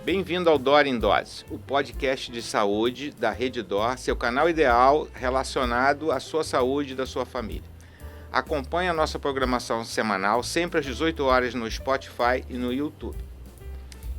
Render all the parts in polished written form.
Bem-vindo ao Dor em Dose, o podcast de saúde da Rede Dor, seu canal ideal relacionado à sua saúde e da sua família. Acompanhe a nossa programação semanal, sempre às 18 horas no Spotify e no YouTube.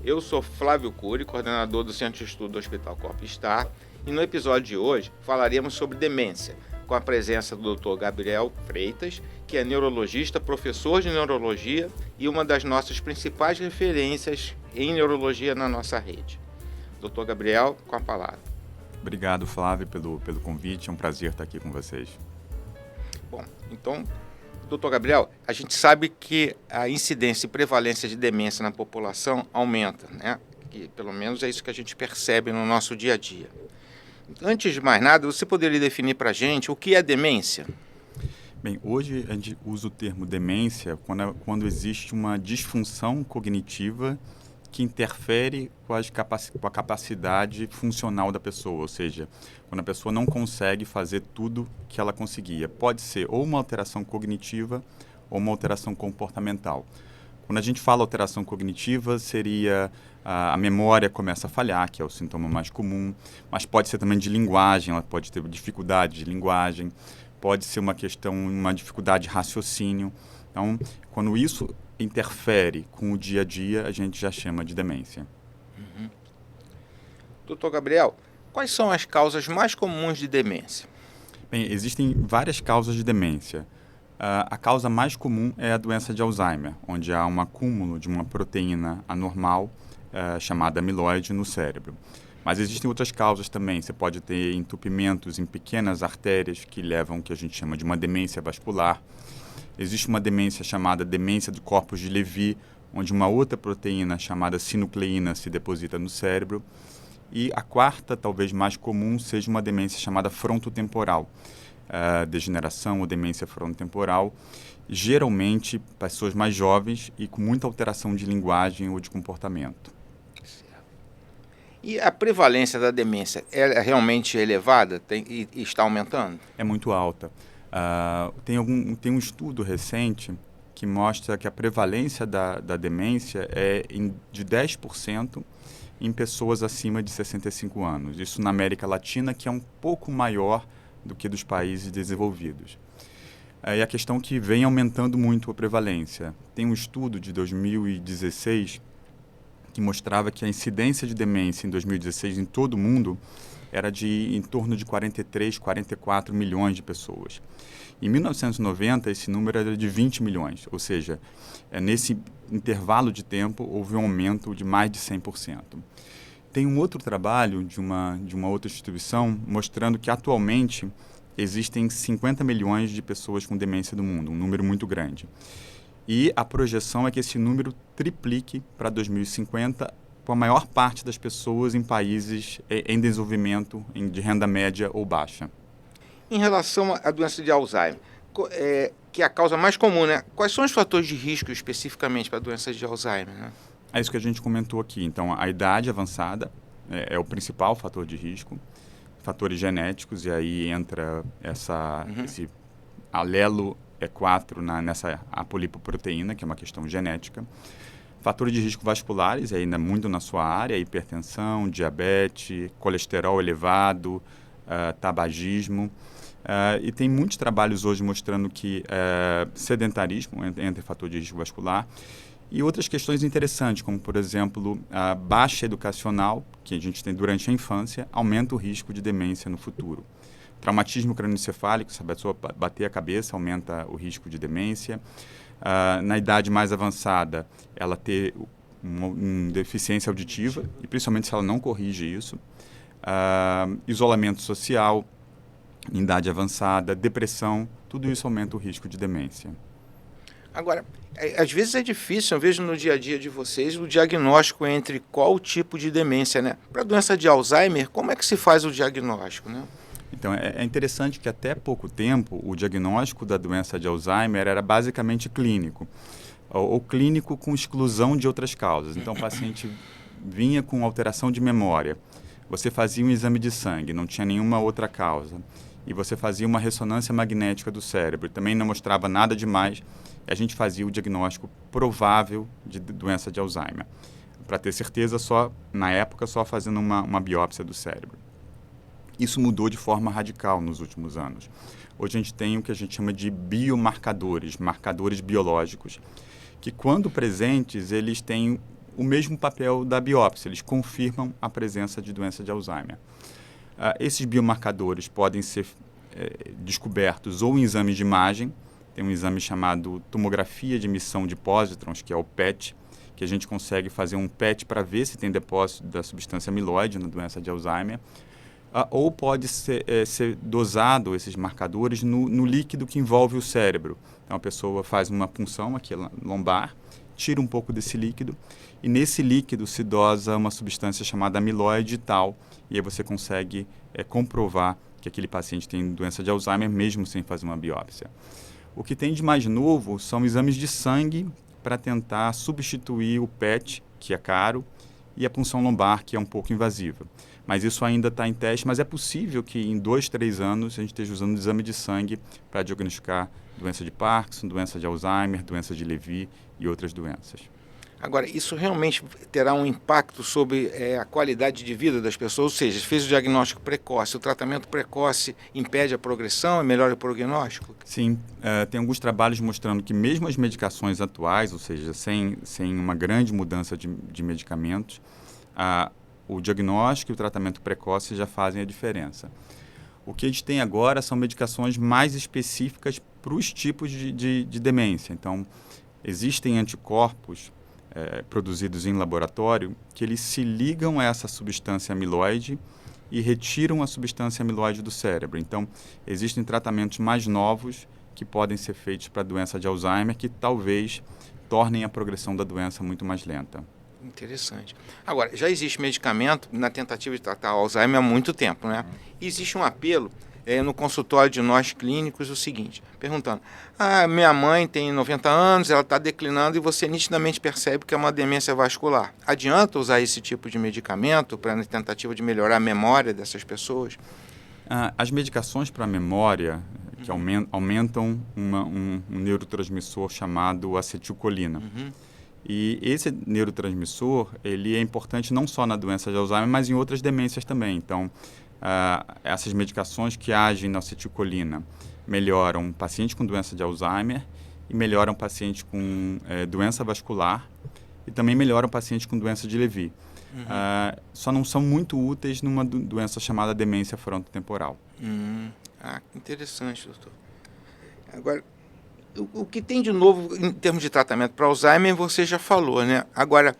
Eu sou Flávio Cury, coordenador do Centro de Estudo do Hospital Corpo Star, e no episódio de hoje falaremos sobre demência, com a presença do Dr. Gabriel Freitas, que é neurologista, professor de neurologia e uma das nossas principais referências em neurologia na nossa rede. Dr. Gabriel, com a palavra. Obrigado, Flávio, pelo convite. É um prazer estar aqui com vocês. Bom, então, Dr. Gabriel, a gente sabe que a incidência e prevalência de demência na população aumenta, né? Que, pelo menos é isso que a gente percebe no nosso dia a dia. Antes de mais nada, você poderia definir para a gente o que é demência? Bem, hoje a gente usa o termo demência quando existe uma disfunção cognitiva que interfere com a capacidade funcional da pessoa, ou seja, quando a pessoa não consegue fazer tudo que ela conseguia. Pode ser ou uma alteração cognitiva ou uma alteração comportamental. Quando a gente fala alteração cognitiva, seria a memória começa a falhar, que é o sintoma mais comum, mas pode ser também de linguagem, ela pode ter dificuldade de linguagem, pode ser uma dificuldade de raciocínio. Então, quando isso interfere com o dia a dia, a gente já chama de demência. Doutor Gabriel, quais são as causas mais comuns de demência? Bem, existem várias causas de demência. A causa mais comum é a doença de Alzheimer, onde há um acúmulo de uma proteína anormal chamada amiloide no cérebro. Mas existem outras causas também. Você pode ter entupimentos em pequenas artérias que levam o que a gente chama de uma demência vascular. Existe uma demência chamada demência de corpos de Levy, onde uma outra proteína chamada sinucleína se deposita no cérebro. E a quarta, talvez mais comum, seja uma demência chamada frontotemporal. Degeneração ou demência frontotemporal, geralmente pessoas mais jovens e com muita alteração de linguagem ou de comportamento. E a prevalência da demência é realmente elevada e está aumentando? É muito alta. Tem um estudo recente que mostra que a prevalência da demência é de 10% em pessoas acima de 65 anos. Isso na América Latina, que é um pouco maior do que dos países desenvolvidos. E a questão que vem aumentando muito a prevalência. Tem um estudo de 2016 que mostrava que a incidência de demência em 2016 em todo o mundo era em torno de 43, 44 milhões de pessoas. Em 1990, esse número era de 20 milhões, ou seja, nesse intervalo de tempo houve um aumento de mais de 100%. Tem um outro trabalho de uma outra instituição mostrando que atualmente existem 50 milhões de pessoas com demência no mundo, um número muito grande. E a projeção é que esse número triplique para 2050, com a maior parte das pessoas em países em desenvolvimento de renda média ou baixa. Em relação à doença de Alzheimer, que é a causa mais comum, né? Quais são os fatores de risco especificamente para a doença de Alzheimer, né? É isso que a gente comentou aqui. Então, a idade avançada é o principal fator de risco, fatores genéticos, e aí entra esse alelo E4 nessa apolipoproteína, que é uma questão genética. Fatores de risco vasculares, ainda muito na sua área, hipertensão, diabetes, colesterol elevado, tabagismo. E tem muitos trabalhos hoje mostrando que sedentarismo entra em fator de risco vascular. E outras questões interessantes, como, por exemplo, a baixa educacional, que a gente tem durante a infância, aumenta o risco de demência no futuro. Traumatismo crânioencefálico, se a pessoa bater a cabeça, aumenta o risco de demência. Na idade mais avançada, ela ter uma deficiência auditiva, e principalmente se ela não corrige isso. Isolamento social, em idade avançada, depressão, tudo isso aumenta o risco de demência. Agora, às vezes é difícil, eu vejo no dia a dia de vocês, o diagnóstico entre qual tipo de demência, né? Para a doença de Alzheimer, como é que se faz o diagnóstico, né? Então, é interessante que até pouco tempo o diagnóstico da doença de Alzheimer era basicamente clínico, ou clínico com exclusão de outras causas. Então, o paciente vinha com alteração de memória, você fazia um exame de sangue, não tinha nenhuma outra causa, e você fazia uma ressonância magnética do cérebro, também não mostrava nada demais, a gente fazia o diagnóstico provável de doença de Alzheimer. para ter certeza, na época, só fazendo uma biópsia do cérebro. Isso mudou de forma radical nos últimos anos. Hoje a gente tem o que a gente chama de biomarcadores, marcadores biológicos, que quando presentes, eles têm o mesmo papel da biópsia, eles confirmam a presença de doença de Alzheimer. Esses biomarcadores podem ser descobertos ou em exames de imagem, tem um exame chamado tomografia de emissão de pósitrons, que é o PET, que a gente consegue fazer um PET para ver se tem depósito da substância amiloide na doença de Alzheimer, ou pode ser dosado esses marcadores no líquido que envolve o cérebro. Então a pessoa faz uma punção aqui lombar, tira um pouco desse líquido, e nesse líquido se dosa uma substância chamada amiloide tal, e aí você consegue comprovar que aquele paciente tem doença de Alzheimer mesmo sem fazer uma biópsia. O que tem de mais novo são exames de sangue para tentar substituir o PET, que é caro, e a punção lombar, que é um pouco invasiva. Mas isso ainda está em teste, mas é possível que em 2, 3 anos a gente esteja usando exame de sangue para diagnosticar doença de Parkinson, doença de Alzheimer, doença de Levy e outras doenças. Agora, isso realmente terá um impacto sobre a qualidade de vida das pessoas? Ou seja, fez o diagnóstico precoce, o tratamento precoce impede a progressão e melhora o prognóstico? Sim, tem alguns trabalhos mostrando que mesmo as medicações atuais, ou seja, sem uma grande mudança de medicamentos, o diagnóstico e o tratamento precoce já fazem a diferença. O que a gente tem agora são medicações mais específicas para os tipos de demência. Então, existem anticorpos produzidos em laboratório que eles se ligam a essa substância amiloide e retiram a substância amiloide do cérebro. Então, existem tratamentos mais novos que podem ser feitos para a doença de Alzheimer que talvez tornem a progressão da doença muito mais lenta. Interessante. Agora, já existe medicamento na tentativa de tratar Alzheimer há muito tempo, né? Existe um apelo no consultório de nós clínicos o seguinte, perguntando, minha mãe tem 90 anos, ela está declinando e você nitidamente percebe que é uma demência vascular. Adianta usar esse tipo de medicamento para na tentativa de melhorar a memória dessas pessoas? As medicações para a memória, que aumentam um neurotransmissor chamado acetilcolina. E esse neurotransmissor, ele é importante não só na doença de Alzheimer, mas em outras demências também. Então, essas medicações que agem na acetilcolina melhoram paciente com doença de Alzheimer e melhoram paciente com doença vascular e também melhoram paciente com doença de Levy. Só não são muito úteis numa doença chamada demência frontotemporal. Interessante, doutor. Agora, o que tem de novo em termos de tratamento para Alzheimer, você já falou, né? Agora,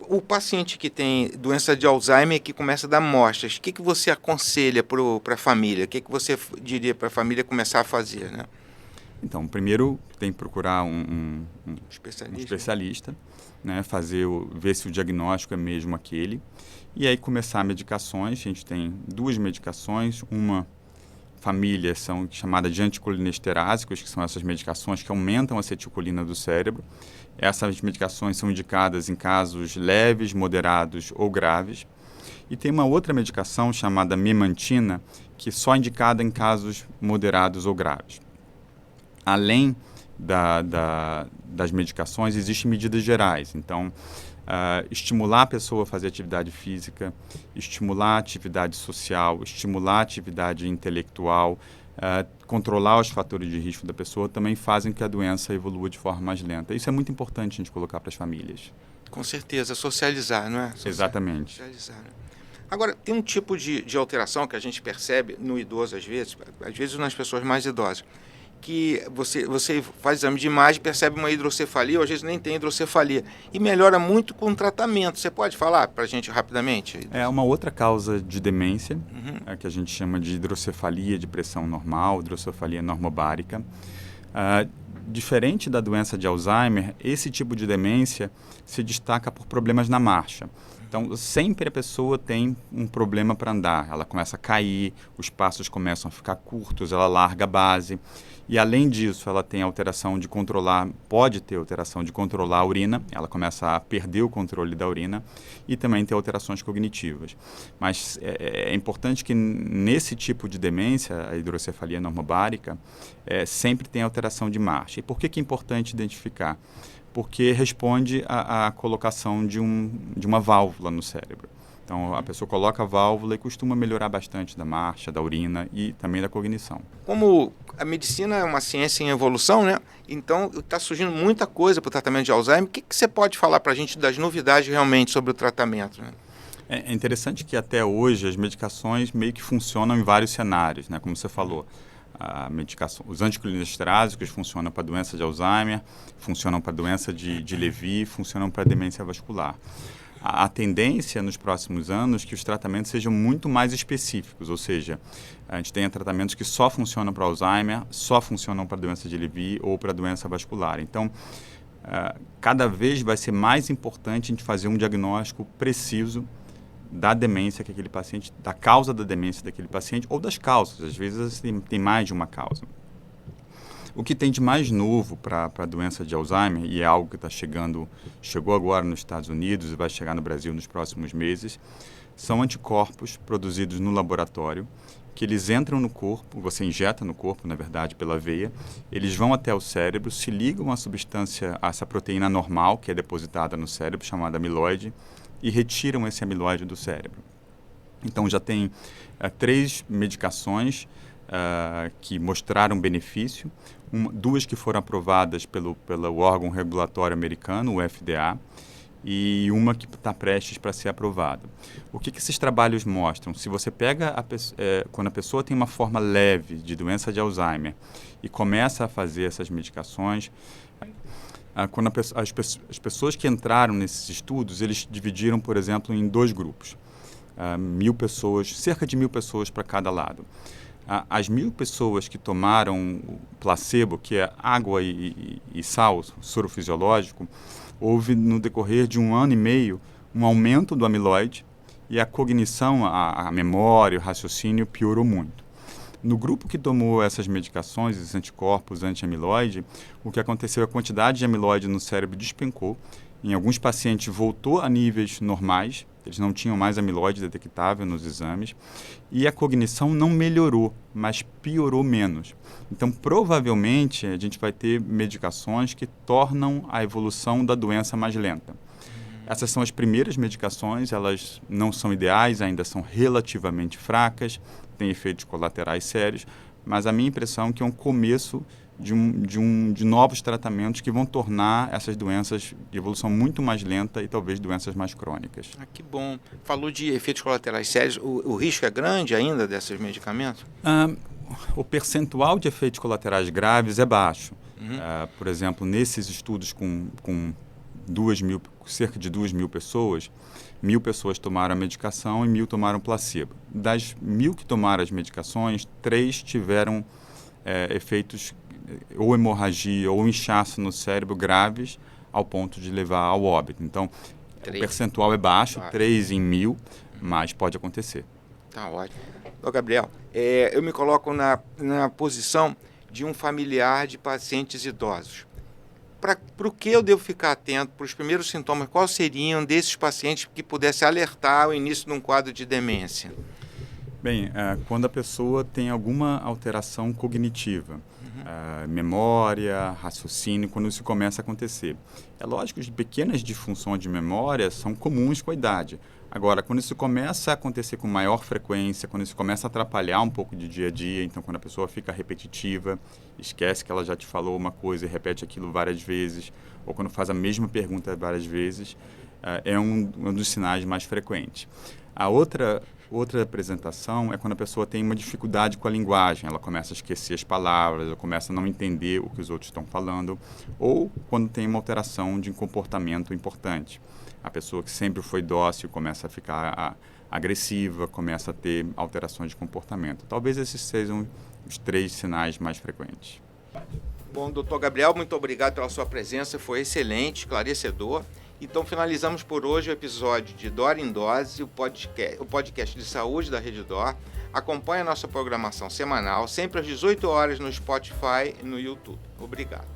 o paciente que tem doença de Alzheimer que começa a dar mostras, o que você aconselha para a família? O que você diria para a família começar a fazer, né? Então, primeiro tem que procurar um especialista, né? Ver se o diagnóstico é mesmo aquele. E aí começar medicações. A gente tem 2 medicações, uma família são chamadas de anticolinesterásicos, que são essas medicações que aumentam a acetilcolina do cérebro. Essas medicações são indicadas em casos leves, moderados ou graves. E tem uma outra medicação chamada memantina, que só é indicada em casos moderados ou graves. Além das medicações, existem medidas gerais. Então, estimular a pessoa a fazer atividade física, estimular a atividade social, estimular a atividade intelectual, controlar os fatores de risco da pessoa também fazem que a doença evolua de forma mais lenta. Isso é muito importante a gente colocar para as famílias. Com certeza, socializar, não é? Exatamente. Socializar, né? Agora, tem um tipo de alteração que a gente percebe no idoso às vezes nas pessoas mais idosas, que você faz exame de imagem, percebe uma hidrocefalia, ou às vezes nem tem hidrocefalia, e melhora muito com o tratamento. Você pode falar para a gente rapidamente? É uma outra causa de demência, que a gente chama de hidrocefalia de pressão normal, hidrocefalia normobárica. Diferente da doença de Alzheimer, esse tipo de demência se destaca por problemas na marcha. Então, sempre a pessoa tem um problema para andar. Ela começa a cair, os passos começam a ficar curtos, ela larga a base. E, além disso, ela tem alteração de controlar, pode ter alteração de controlar a urina, ela começa a perder o controle da urina e também tem alterações cognitivas. Mas é importante que nesse tipo de demência, a hidrocefalia normobárica, sempre tem alteração de marcha. E por que é importante identificar? porque responde à colocação de uma válvula no cérebro. Então, a pessoa coloca a válvula e costuma melhorar bastante da marcha, da urina e também da cognição. Como a medicina é uma ciência em evolução, né? Então está surgindo muita coisa para o tratamento de Alzheimer. O que você pode falar para a gente das novidades realmente sobre o tratamento, né? É interessante que até hoje as medicações meio que funcionam em vários cenários, né? Como você falou, a medicação, os anticolinesterásicos funcionam para a doença de Alzheimer, funcionam para a doença de Levy, funcionam para a demência vascular. A tendência nos próximos anos é que os tratamentos sejam muito mais específicos, ou seja, a gente tenha tratamentos que só funcionam para Alzheimer, só funcionam para a doença de Levy ou para a doença vascular. Então, cada vez vai ser mais importante a gente fazer um diagnóstico preciso da demência que aquele paciente, da causa da demência daquele paciente ou das causas. Às vezes tem mais de uma causa. O que tem de mais novo para a doença de Alzheimer, e é algo que chegou agora nos Estados Unidos e vai chegar no Brasil nos próximos meses, são anticorpos produzidos no laboratório, que eles entram no corpo, você injeta no corpo, na verdade, pela veia, eles vão até o cérebro, se ligam à substância, a essa proteína normal que é depositada no cérebro, chamada amiloide, e retiram esse amiloide do cérebro. Então já tem 3 medicações que mostraram benefício, 2 que foram aprovadas pelo órgão regulatório americano, o FDA, e uma que está prestes para ser aprovada. O que esses trabalhos mostram? Se você pega, quando a pessoa tem uma forma leve de doença de Alzheimer e começa a fazer essas medicações, quando as pessoas que entraram nesses estudos, eles dividiram, por exemplo, em 2 grupos. 1.000 pessoas, cerca de 1.000 pessoas para cada lado. As 1.000 pessoas que tomaram placebo, que é água e sal, soro fisiológico, houve no decorrer de 1 ano e meio um aumento do amiloide e a cognição, a memória, o raciocínio piorou muito. No grupo que tomou essas medicações, esses anticorpos anti-amiloide, o que aconteceu é que a quantidade de amiloide no cérebro despencou. Em alguns pacientes voltou a níveis normais, eles não tinham mais amiloide detectável nos exames, e a cognição não melhorou, mas piorou menos. Então, provavelmente, a gente vai ter medicações que tornam a evolução da doença mais lenta. Essas são as primeiras medicações, elas não são ideais, ainda são relativamente fracas, têm efeitos colaterais sérios, mas a minha impressão é que é um começo de novos tratamentos que vão tornar essas doenças de evolução muito mais lenta e talvez doenças mais crônicas. Que bom. Falou de efeitos colaterais sérios. O risco é grande ainda desses medicamentos? O percentual de efeitos colaterais graves é baixo. Por exemplo, nesses estudos com cerca de 2.000 pessoas, 1.000 pessoas tomaram a medicação e 1.000 tomaram placebo. Das 1.000 que tomaram as medicações, 3 tiveram efeitos ou hemorragia ou inchaço no cérebro graves ao ponto de levar ao óbito. Então, o percentual é baixo, 3 em 1.000, mas pode acontecer. Tá ótimo. Doutor Gabriel, eu me coloco na posição de um familiar de pacientes idosos. Para o que eu devo ficar atento para os primeiros sintomas? Quais seriam desses pacientes que pudesse alertar o início de um quadro de demência? Bem, quando a pessoa tem alguma alteração cognitiva, memória, raciocínio, quando isso começa a acontecer. É lógico que pequenas disfunções de memória são comuns com a idade. Agora, quando isso começa a acontecer com maior frequência, quando isso começa a atrapalhar um pouco de dia a dia, então quando a pessoa fica repetitiva, esquece que ela já te falou uma coisa e repete aquilo várias vezes, ou quando faz a mesma pergunta várias vezes, é um dos sinais mais frequentes. A outra apresentação é quando a pessoa tem uma dificuldade com a linguagem, ela começa a esquecer as palavras, ela começa a não entender o que os outros estão falando, ou quando tem uma alteração de comportamento importante. A pessoa que sempre foi dócil começa a ficar agressiva, começa a ter alterações de comportamento. Talvez esses sejam os 3 sinais mais frequentes. Bom, doutor Gabriel, muito obrigado pela sua presença, foi excelente, esclarecedor. Então, finalizamos por hoje o episódio de Dor em Dose, o podcast de saúde da Rede Dor. Acompanhe a nossa programação semanal, sempre às 18 horas no Spotify e no YouTube. Obrigado.